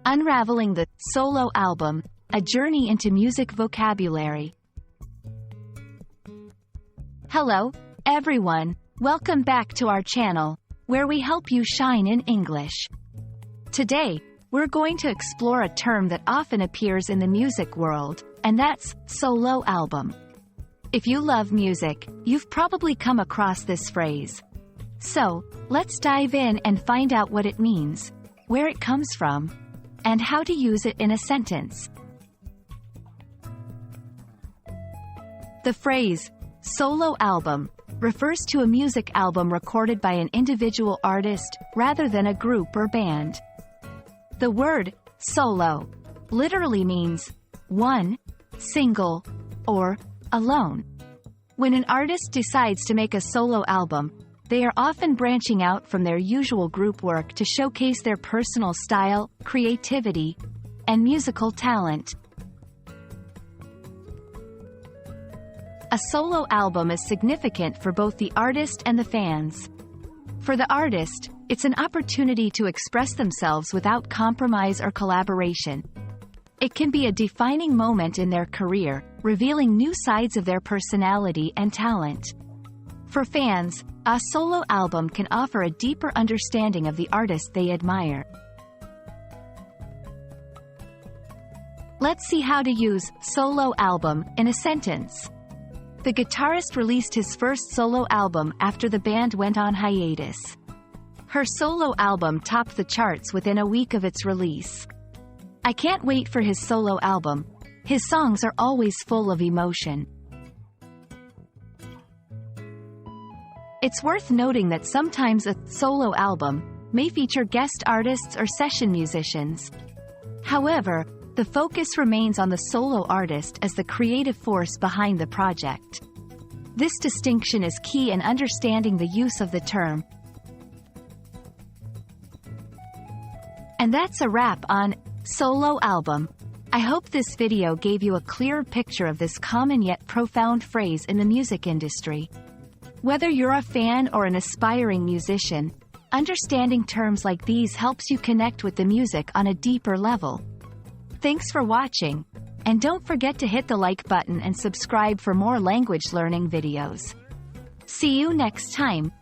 Unraveling the Solo Album, a journey into music vocabulary. Hello, everyone. Welcome back to our channel, where we help you shine in English. Today, we're going to explore a term that often appears in the music world, and that's solo album. If you love music, you've probably come across this phrase. So, let's dive in and find out what it means, where it comes from, and how to use it in a sentence. The phrase, solo album, refers to a music album recorded by an individual artist, rather than a group or band. The word, solo, literally means, one, single, or, alone. When an artist decides to make a solo album, they are often branching out from their usual group work to showcase their personal style, creativity, and musical talent. A solo album is significant for both the artist and the fans. For the artist, it's an opportunity to express themselves without compromise or collaboration. It can be a defining moment in their career, revealing new sides of their personality and talent. For fans, a solo album can offer a deeper understanding of the artist they admire. Let's see how to use solo album in a sentence. The guitarist released his first solo album after the band went on hiatus. Her solo album topped the charts within a week of its release. I can't wait for his solo album. His songs are always full of emotion. It's worth noting that sometimes a solo album may feature guest artists or session musicians. However, the focus remains on the solo artist as the creative force behind the project. This distinction is key in understanding the use of the term. And that's a wrap on solo album. I hope this video gave you a clearer picture of this common yet profound phrase in the music industry. Whether you're a fan or an aspiring musician, understanding terms like these helps you connect with the music on a deeper level. Thanks for watching, and don't forget to hit the like button and subscribe for more language learning videos. See you next time.